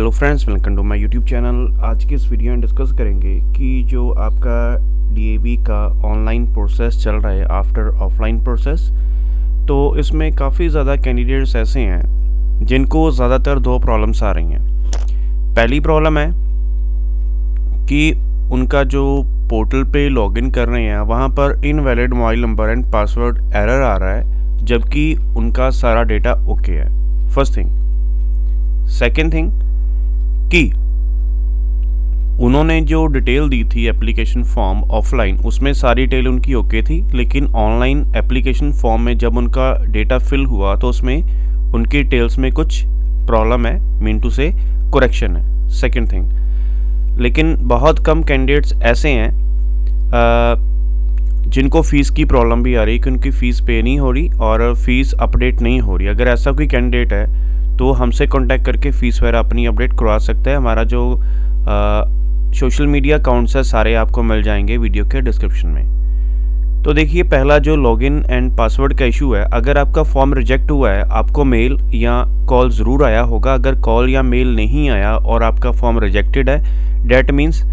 Hello friends, welcome to my YouTube channel. आज की इस वीडियो में डिस्कस करेंगे कि जो आपका डीएवी का ऑनलाइन प्रोसेस चल रहा है आफ्टर ऑफलाइन प्रोसेस, तो इसमें काफ़ी ज़्यादा कैंडिडेट्स ऐसे हैं जिनको ज़्यादातर दो प्रॉब्लम्स आ रही हैं। पहली प्रॉब्लम है कि उनका जो पोर्टल पे लॉगिन कर रहे हैं वहाँ पर invalid mobile number and password error आ रहा है, जबकि उनका सारा डेटा ओके है। First thing. सेकेंड थिंग कि उन्होंने जो डिटेल दी थी एप्लीकेशन फॉर्म ऑफलाइन, उसमें सारी डिटेल उनकी ओके थी, लेकिन ऑनलाइन एप्लीकेशन फॉर्म में जब उनका डेटा फिल हुआ तो उसमें उनकी डिटेल्स में कुछ प्रॉब्लम है, मीन टू से करेक्शन है। सेकेंड थिंग, लेकिन बहुत कम कैंडिडेट्स ऐसे हैं जिनको फ़ीस की प्रॉब्लम भी आ रही है कि उनकी फ़ीस पे नहीं हो रही और फीस अपडेट नहीं हो रही। अगर ऐसा कोई कैंडिडेट है तो हमसे कांटेक्ट करके फ़ीस वगैरह अपनी अपडेट करवा सकते हैं। हमारा जो सोशल मीडिया अकाउंट्स है सारे आपको मिल जाएंगे वीडियो के डिस्क्रिप्शन में। तो देखिए, पहला जो लॉगिन एंड पासवर्ड का इशू है, अगर आपका फॉर्म रिजेक्ट हुआ है आपको मेल या कॉल ज़रूर आया होगा। अगर कॉल या मेल नहीं आया और आपका फॉर्म रिजेक्टेड है, डैट मीन्स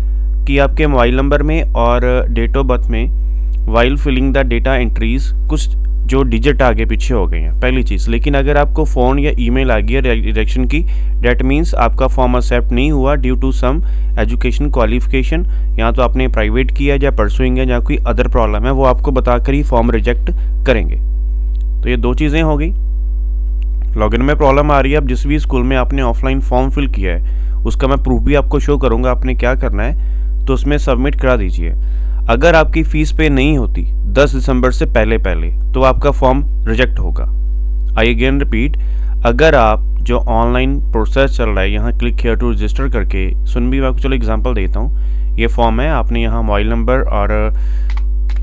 कि आपके मोबाइल नंबर में और डेट ऑफ बर्थ में while filling the data entries कुछ जो डिजिट आगे पीछे हो गए हैं, पहली चीज़। लेकिन अगर आपको फ़ोन या ईमेल आ गई है रिजेक्शन की, डैट मीन्स आपका फॉर्म एक्सेप्ट नहीं हुआ due to some education qualification, या तो आपने प्राइवेट किया या परसुइंग है या कोई अदर प्रॉब्लम है, वो आपको बताकर ही फॉर्म रिजेक्ट करेंगे। तो ये दो चीज़ें हो गई। लॉगिन में प्रॉब्लम आ रही है। अब जिस भी स्कूल में आपने ऑफलाइन फॉर्म फिल किया है उसका मैं प्रूफ भी आपको शो करूँगा, आपने क्या करना है तो उसमें सबमिट करा दीजिए। अगर आपकी फ़ीस पे नहीं होती 10 दिसंबर से पहले तो आपका फॉर्म रिजेक्ट होगा। आई अगेन रिपीट, अगर आप जो ऑनलाइन प्रोसेस चल रहा है यहाँ क्लिक हियर टू रजिस्टर करके, सुन भी मैं आपको चलो एग्जांपल देता हूँ। ये फॉर्म है, आपने यहाँ मोबाइल नंबर और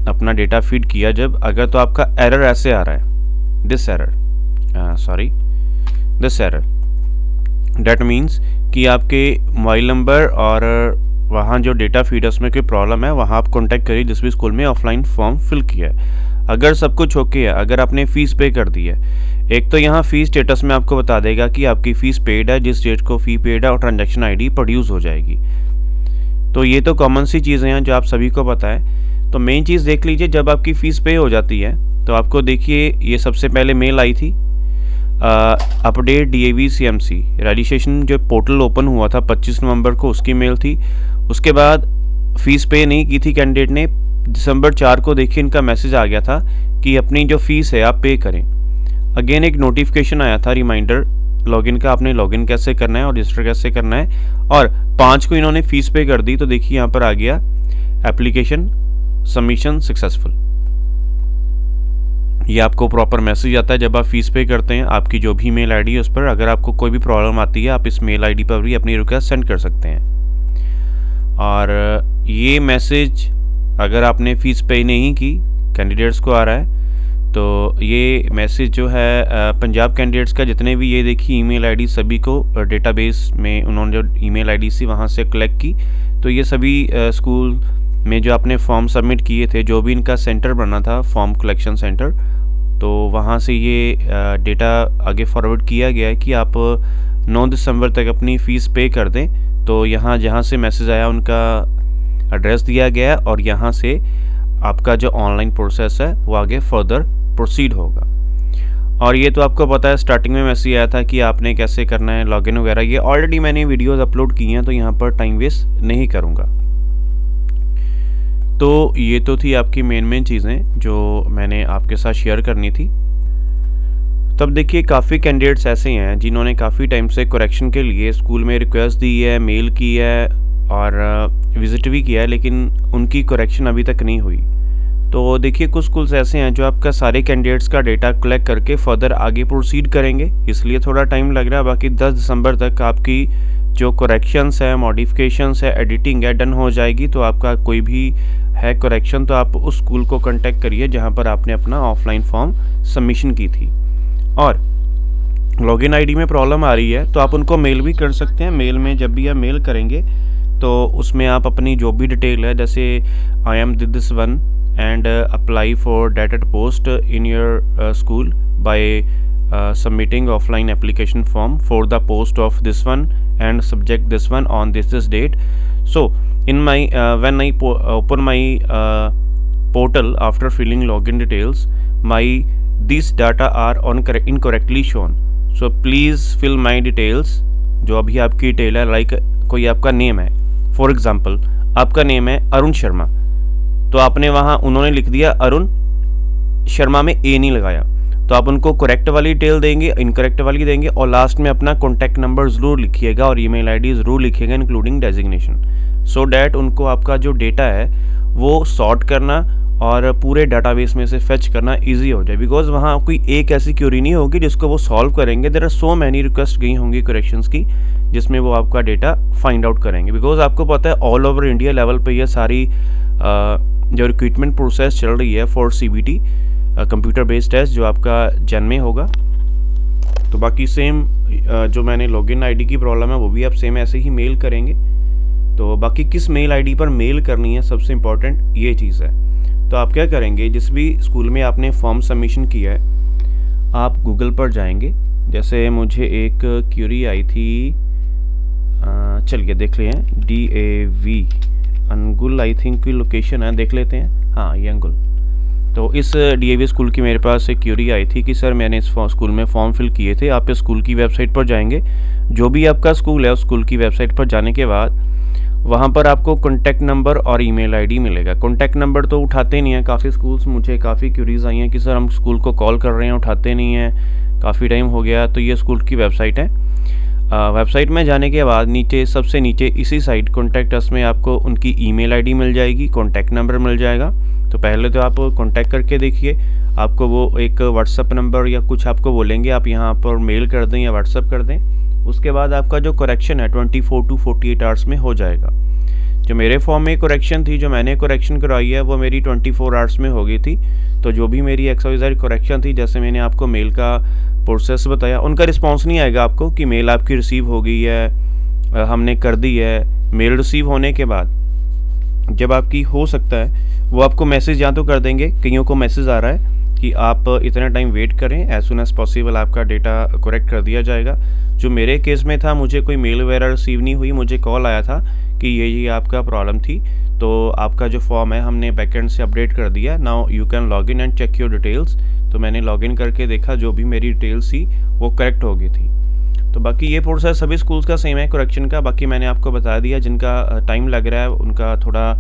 अपना डेटा फीड किया जब, अगर तो आपका एरर ऐसे आ रहा है, दिस एरर डेट मीन्स कि आपके मोबाइल नंबर और वहाँ जो डेटा फीड है उसमें कोई प्रॉब्लम है, वहाँ आप कांटेक्ट करिए जिस भी स्कूल में ऑफलाइन फॉर्म फिल किया है। अगर सब कुछ ओके है, अगर आपने फ़ीस पे कर दी है, एक तो यहाँ फ़ीस स्टेटस में आपको बता देगा कि आपकी फ़ीस पेड है, जिस डेट को फ़ी पेड है, और ट्रांजैक्शन आईडी प्रोड्यूस हो जाएगी। तो ये तो कॉमन सी चीज़ें हैं जो आप सभी को पता है। तो मेन चीज़ देख लीजिए, जब आपकी फ़ीस पे हो जाती है तो आपको देखिए ये सबसे पहले मेल आई थी अपडेट डीएवी सीएमसी रजिस्ट्रेशन, जो पोर्टल ओपन हुआ था 25 नवंबर को, उसकी मेल थी। उसके बाद फ़ीस पे नहीं की थी कैंडिडेट ने, दिसंबर 4 को देखिए इनका मैसेज आ गया था कि अपनी जो फ़ीस है आप पे करें। अगेन एक नोटिफिकेशन आया था रिमाइंडर लॉगिन का, आपने लॉगिन कैसे करना है और रजिस्टर कैसे करना है, और 5 को इन्होंने फ़ीस पे कर दी। तो देखिए यहाँ पर आ गया एप्लीकेशन सबमिशन सक्सेसफुल। ये आपको प्रॉपर मैसेज आता है जब आप फ़ीस पे करते हैं। आपकी जो भी मेल आईडी है उस पर अगर आपको कोई भी प्रॉब्लम आती है आप इस मेल आईडी पर भी अपनी रिक्वेस्ट सेंड कर सकते हैं। और ये मैसेज अगर आपने फ़ीस पे नहीं की कैंडिडेट्स को आ रहा है, तो ये मैसेज जो है पंजाब कैंडिडेट्स का जितने भी, ये देखिए ईमेल आईडी सभी को डेटाबेस में उन्होंने जो ईमेल आईडी थी वहाँ से कलेक्ट की। तो ये सभी स्कूल में जो आपने फॉर्म सबमिट किए थे, जो भी इनका सेंटर बना था फॉर्म कलेक्शन सेंटर, तो वहाँ से ये डेटा आगे फॉरवर्ड किया गया है कि आप 9 दिसंबर तक अपनी फ़ीस पे कर दें। तो यहाँ जहाँ से मैसेज आया उनका एड्रेस दिया गया है और यहाँ से आपका जो ऑनलाइन प्रोसेस है वो आगे फर्दर प्रोसीड होगा। और ये तो आपको पता है, स्टार्टिंग में मैसेज आया था कि आपने कैसे करना है लॉगिन वगैरह, ये ऑलरेडी मैंने वीडियोस अपलोड की हैं तो यहाँ पर टाइम वेस्ट नहीं करूँगा। तो ये तो थी आपकी मेन चीज़ें जो मैंने आपके साथ शेयर करनी थी। तब देखिए काफ़ी कैंडिडेट्स ऐसे हैं जिन्होंने काफ़ी टाइम से करेक्शन के लिए स्कूल में रिक्वेस्ट दी है, मेल की है और विज़िट भी किया है, लेकिन उनकी करेक्शन अभी तक नहीं हुई। तो देखिए कुछ स्कूल्स ऐसे हैं जो आपका सारे कैंडिडेट्स का डेटा कलेक्ट करके फर्दर आगे प्रोसीड करेंगे, इसलिए थोड़ा टाइम लग रहा है। बाकी 10 दिसंबर तक आपकी जो करेक्शंस है, मॉडिफिकेशंस है, एडिटिंग है, डन हो जाएगी। तो आपका कोई भी है करेक्शन तो आप उस स्कूल को कांटेक्ट करिए जहां पर आपने अपना ऑफलाइन फॉर्म सबमिशन की थी। और लॉगिन आईडी में प्रॉब्लम आ रही है तो आप उनको मेल भी कर सकते हैं। मेल में जब भी आप मेल करेंगे तो उसमें आप अपनी जो भी डिटेल है, जैसे I am this one and apply for dated post in your school by submitting offline application form for the post of this one and subject this one on this date. So in my when I open my portal after filling login details, my these data are incorrectly shown. So please fill my details. जो अभी आपकी detail है, like कोई आपका name है, for example आपका name है अरुण शर्मा, तो आपने वहाँ उन्होंने लिख दिया अरुण शर्मा में ए नहीं लगाया, तो आप उनको करेक्ट वाली डिटेल देंगे, इनकरेक्ट वाली देंगे, और लास्ट में अपना कॉन्टैक्ट नंबर ज़रूर लिखिएगा और ईमेल आईडी ज़रूर लिखिएगा इंक्लूडिंग डेजिग्नेशन, सो डैट उनको आपका जो डेटा है वो सॉर्ट करना और पूरे डाटाबेस में से फेच करना इजी हो जाए। बिकॉज वहाँ कोई एक ऐसी क्यूरी नहीं होगी जिसको वो सॉल्व करेंगे, there are so many request गई होंगी करेक्शंस की जिसमें वो आपका डेटा फाइंड आउट करेंगे। बिकॉज आपको पता है ऑल ओवर इंडिया लेवल पे ये सारी जो रिक्रूटमेंट प्रोसेस चल रही है for CBT computer based test जो आपका जन में होगा। तो बाकी सेम जो मैंने लॉगिन आईडी की प्रॉब्लम है वो भी आप सेम ऐसे ही मेल करेंगे। तो बाकी किस मेल आईडी पर मेल करनी है सबसे इम्पॉर्टेंट ये चीज़ है। तो आप क्या करेंगे, जिस भी स्कूल में आपने फॉर्म सबमिशन किया है आप गूगल पर जाएंगे। जैसे मुझे एक क्यूरी आई थी, चलिए देख लें, DAV अंगुल आई थिंक की लोकेशन है, देख लेते हैं। हाँ ये अंगुल। तो इस DAV स्कूल की मेरे पास एक क्यूरी आई थी कि सर मैंने इस स्कूल में फॉर्म फिल किए थे। आप इस स्कूल की वेबसाइट पर जाएंगे, जो भी आपका स्कूल है उस स्कूल की वेबसाइट पर जाने के बाद वहाँ पर आपको कॉन्टैक्ट नंबर और ईमेल आईडी मिलेगा। कॉन्टैक्ट नंबर तो उठाते नहीं हैं, काफ़ी स्कूल्स, मुझे काफ़ी क्यूरीज आई हैं कि सर हम स्कूल को कॉल कर रहे हैं उठाते नहीं हैं, काफ़ी टाइम हो गया। तो ये स्कूल की वेबसाइट है। वेबसाइट में जाने के बाद नीचे सबसे नीचे इसी साइट कॉन्टैक्ट अस में आपको उनकी ईमेल आईडी मिल जाएगी, कॉन्टैक्ट नंबर मिल जाएगा। तो पहले तो आप कॉन्टैक्ट करके देखिए, आपको वो एक व्हाट्सअप नंबर या कुछ आपको बोलेंगे, आप यहाँ पर मेल कर दें या व्हाट्सअप कर दें। उसके बाद आपका जो करेक्शन है 24 to 48 आवर्स में हो जाएगा। जो मेरे फॉर्म में करेक्शन थी, जो मैंने करेक्शन करवाई है वो मेरी 24 आवर्स में हो गई थी। तो जो भी मेरी XYZ करेक्शन थी, जैसे मैंने आपको मेल का प्रोसेस बताया, उनका रिस्पांस नहीं आएगा आपको कि मेल आपकी रिसीव हो गई है, हमने कर दी है। मेल रिसीव होने के बाद जब आपकी हो सकता है वो आपको मैसेज या तो कर देंगे, कईयों को मैसेज आ रहा है कि आप इतना टाइम वेट करें, एज सुन एज पॉसिबल आपका डेटा करेक्ट कर दिया जाएगा। जो मेरे केस में था, मुझे कोई मेल वगैरह रिसीव नहीं हुई, मुझे कॉल आया था कि ये आपका प्रॉब्लम थी, तो आपका जो फॉर्म है हमने बैकएंड से अपडेट कर दिया, now you can log in and check your details. तो मैंने लॉगिन करके देखा, जो भी मेरी डिटेल्स थी वो करेक्ट हो गई थी। तो बाकी ये प्रोसेस सभी स्कूल्स का सेम है करेक्शन का। बाकी मैंने आपको बता दिया, जिनका टाइम लग रहा है उनका थोड़ा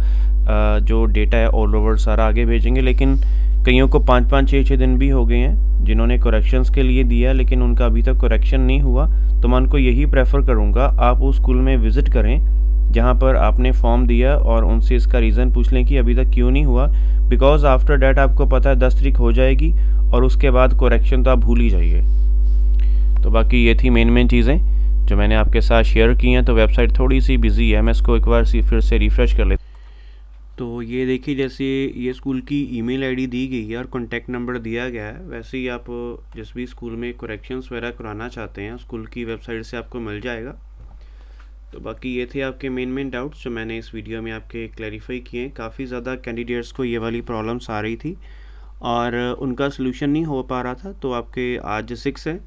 जो डेटा है ऑल ओवर सारा आगे भेजेंगे, लेकिन कईयों को 5-5, 6-6 दिन भी हो गए हैं जिन्होंने करेक्शंस के लिए दिया, लेकिन उनका अभी तक करेक्शन नहीं हुआ। तो मैं उनको यही प्रेफर करूँगा, आप उस स्कूल में विज़िट करें जहाँ पर आपने फॉर्म दिया और उनसे इसका रीज़न पूछ लें कि अभी तक क्यों नहीं हुआ। बिकॉज आफ्टर डैट आपको पता है 10 तारीख हो जाएगी और उसके बाद करेक्शन तो आप भूल ही जाइए। तो बाकी ये थी मेन चीज़ें जो मैंने आपके साथ शेयर की हैं। तो वेबसाइट थोड़ी सी बिजी है, मैं इसको एक बार फिर से रिफ़्रेश कर लेता। तो ये देखिए, जैसे ये स्कूल की ईमेल आईडी दी गई है और कॉन्टैक्ट नंबर दिया गया है, वैसे ही आप जिस भी स्कूल में करेक्शंस वगैरह कराना चाहते हैं स्कूल की वेबसाइट से आपको मिल जाएगा। तो बाकी ये थे आपके मेन डाउट्स जो मैंने इस वीडियो में आपके क्लैरिफाई किए हैं। काफ़ी ज़्यादा कैंडिडेट्स को ये वाली प्रॉब्लम्स आ रही थी और उनका सलूशन नहीं हो पा रहा था। तो आपके आज 6 है,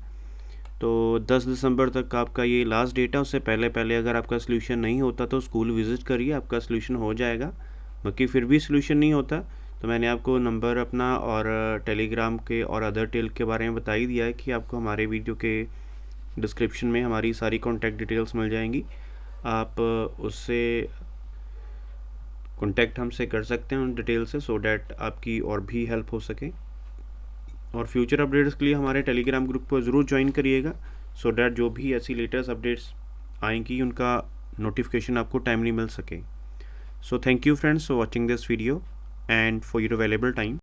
तो 10 दिसंबर तक आपका ये लास्ट डेट है। उससे पहले अगर आपका सलूशन नहीं होता तो स्कूल विज़िट करिए, आपका सलूशन हो जाएगा। बाकी फिर भी सलूशन नहीं होता तो मैंने आपको नंबर अपना और टेलीग्राम के और अदर टेल के बारे में बता ही दिया है कि आपको हमारे वीडियो के डिस्क्रिप्शन में हमारी सारी कॉन्टैक्ट डिटेल्स मिल जाएंगी। आप उससे कॉन्टैक्ट हमसे कर सकते हैं उन डिटेल से, सो डैट आपकी और भी हेल्प हो सके। और फ्यूचर अपडेट्स के लिए हमारे टेलीग्राम ग्रुप को ज़रूर ज्वाइन करिएगा, सो डैट जो भी ऐसी लेटेस्ट अपडेट्स आएंगी उनका नोटिफिकेशन आपको टाइमली मिल सके। So thank you friends for watching this video and for your valuable time.